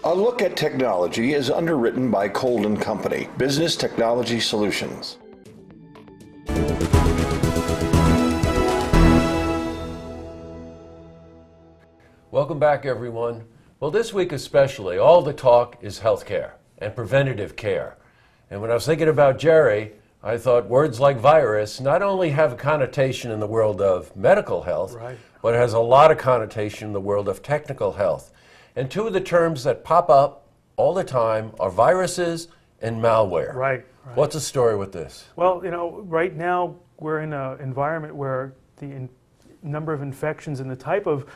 A Look at Technology is underwritten by Cold & Company, Business Technology Solutions. Welcome back, everyone. Well, this week especially, all the talk is healthcare and preventative care. And when I was thinking about Jerry, I thought words like virus not only have a connotation in the world of medical health, Right. but it has a lot of connotation in the world of technical health. And two of the terms that pop up all the time are viruses and malware. Right. What's the story with this? Well, right now we're in an environment where the number of infections and the type of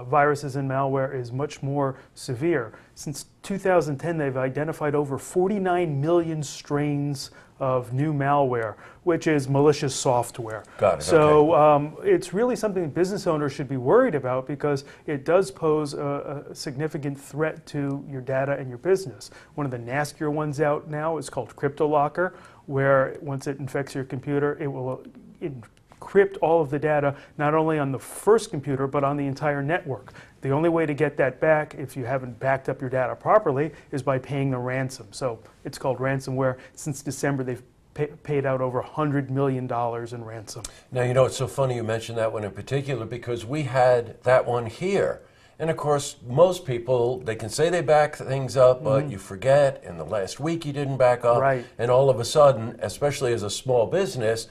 viruses and malware is much more severe. Since 2010, they've identified over 49 million strains of new malware, which is malicious software. Got it. So okay. It's really something business owners should be worried about because it does pose a significant threat to your data and your business. One of the nastier ones out now is called CryptoLocker, where once it infects your computer, it will encrypt all of the data, not only on the first computer, but on the entire network. The only way to get that back, if you haven't backed up your data properly, is by paying the ransom. So it's called ransomware. Since December, they've paid out over $100 million in ransom. Now, it's so funny you mentioned that one in particular because we had that one here. And of course, most people, they can say they back things up, but you forget, and the last week you didn't back up. Right. And all of a sudden, especially as a small business,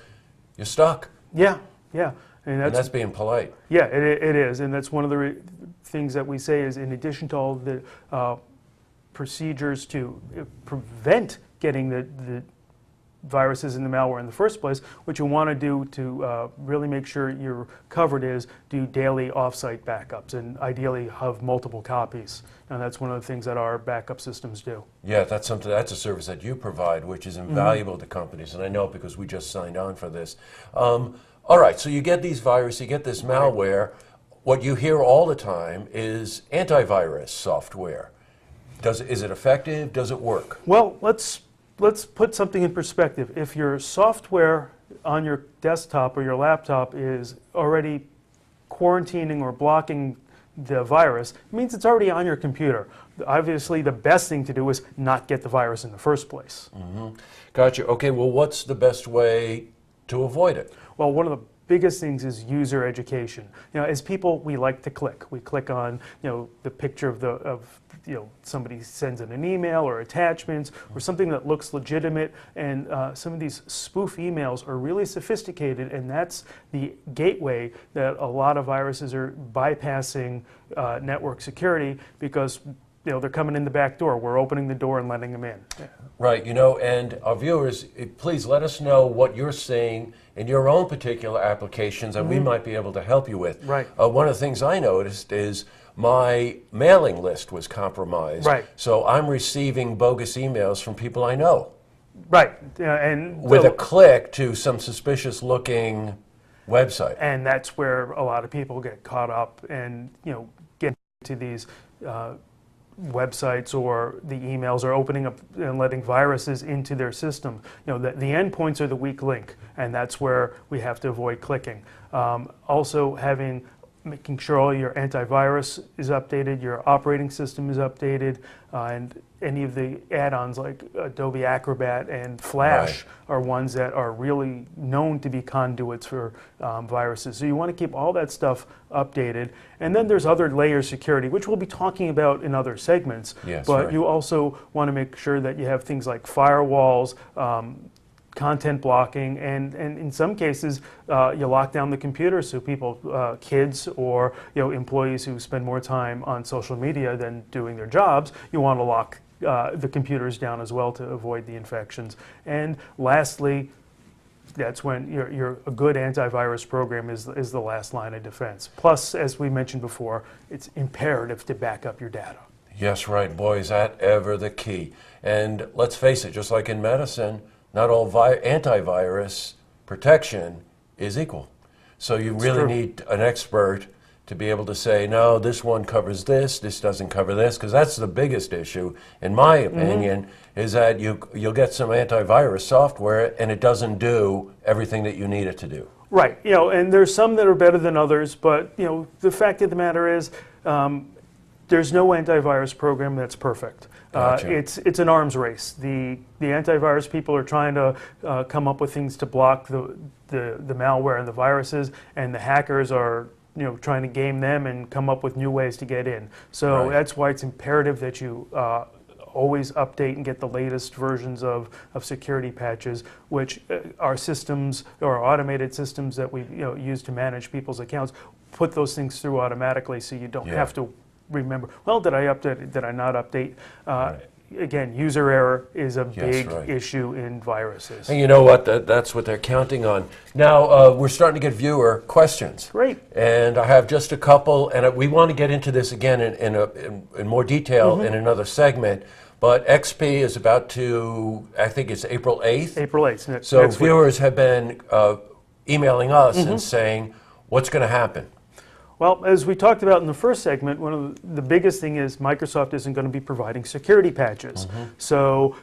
you're stuck. Yeah. And that's being polite. Yeah, it is. And that's one of the things that we say is in addition to all the procedures to prevent getting the viruses and the malware in the first place, what you want to do to really make sure you're covered is do daily off-site backups and ideally have multiple copies. And that's one of the things that our backup systems do. Yeah, that's a service that you provide, which is invaluable to companies, and I know because we just signed on for this. All right, so you get these viruses, you get this malware. What you hear all the time is antivirus software. Is it effective? Does it work? Well, let's put something in perspective. If your software on your desktop or your laptop is already quarantining or blocking the virus, it means it's already on your computer. Obviously, the best thing to do is not get the virus in the first place. Gotcha. Okay, well, what's the best way to avoid it? Well, one of the biggest things is user education. As people, we like to click. We click on, the picture of somebody sends in an email or attachments or something that looks legitimate. And some of these spoof emails are really sophisticated, and that's the gateway that a lot of viruses are bypassing network security because they're coming in the back door. We're opening the door and letting them in. Right, and our viewers, please let us know what you're seeing in your own particular applications and we might be able to help you with. Right. One of the things I noticed is my mailing list was compromised. Right. So I'm receiving bogus emails from people I know. Right. And with a click to some suspicious looking website. And that's where a lot of people get caught up and, get into these websites or the emails are opening up and letting viruses into their system. The endpoints are the weak link, and that's where we have to avoid clicking. Also making sure all your antivirus is updated, your operating system is updated, and any of the add-ons like Adobe Acrobat and Flash are ones that are really known to be conduits for viruses. So you want to keep all that stuff updated. And then there's other layer security, which we'll be talking about in other segments. Yes, but right. You also want to make sure that you have things like firewalls, content blocking, and in some cases you lock down the computer so people, kids or employees who spend more time on social media than doing their jobs, you want to lock the computers down as well to avoid the infections. And lastly, that's when a good antivirus program is the last line of defense. Plus, as we mentioned before, it's imperative to back up your data. Yes, right. Boy, is that ever the key. And let's face it, just like in medicine, not all antivirus protection is equal. So you really need an expert to be able to say, no, this one covers this doesn't cover this, because that's the biggest issue, in my opinion, is that you'll get some antivirus software and it doesn't do everything that you need it to do. Right, and there's some that are better than others, but the fact of the matter is, there's no antivirus program that's perfect. Gotcha. It's an arms race. The antivirus people are trying to come up with things to block the malware and the viruses, and the hackers are trying to game them and come up with new ways to get in. So Right. that's why it's imperative that you always update and get the latest versions of security patches, which our systems or automated systems that we use to manage people's accounts put those things through automatically, so you don't Yeah. have to remember, well, did I update, did I not update? Right. Again, user error is a big right. issue in viruses. And you know what? That's what they're counting on. Now, we're starting to get viewer questions. Great. And I have just a couple, and we want to get into this again in more detail in another segment. But XP is about to, I think it's April 8th. April 8th. So next week. viewers have been emailing us and saying, what's going to happen? Well, as we talked about in the first segment, one of the biggest thing is Microsoft isn't going to be providing security patches. So,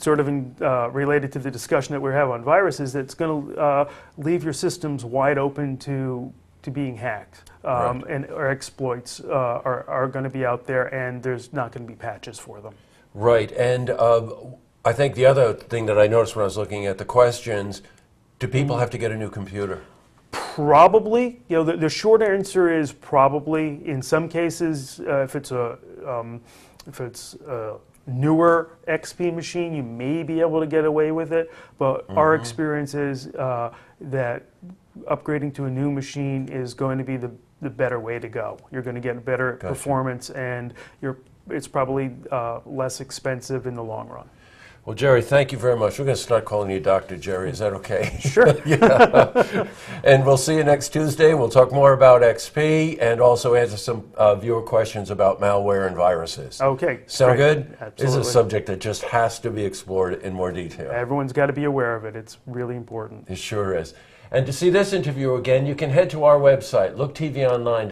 related to the discussion that we have on viruses, it's going to leave your systems wide open to being hacked, Right. or exploits are going to be out there, and there's not going to be patches for them. Right. And I think the other thing that I noticed when I was looking at the questions, do people have to get a new computer? Probably, the short answer is probably. In some cases, if it's a newer XP machine, you may be able to get away with it. But our experience is that upgrading to a new machine is going to be the better way to go. You're going to get better Gotcha. performance, and it's probably less expensive in the long run. Well, Jerry, thank you very much. We're going to start calling you Dr. Jerry. Is that okay? Sure. Yeah. And we'll see you next Tuesday. We'll talk more about XP and also answer some viewer questions about malware and viruses. Okay. Sound great. good? This Absolutely. is a subject that just has to be explored in more detail. Everyone's got to be aware of it. It's really important. It sure is. And to see this interview again, you can head to our website, looktvonline.com.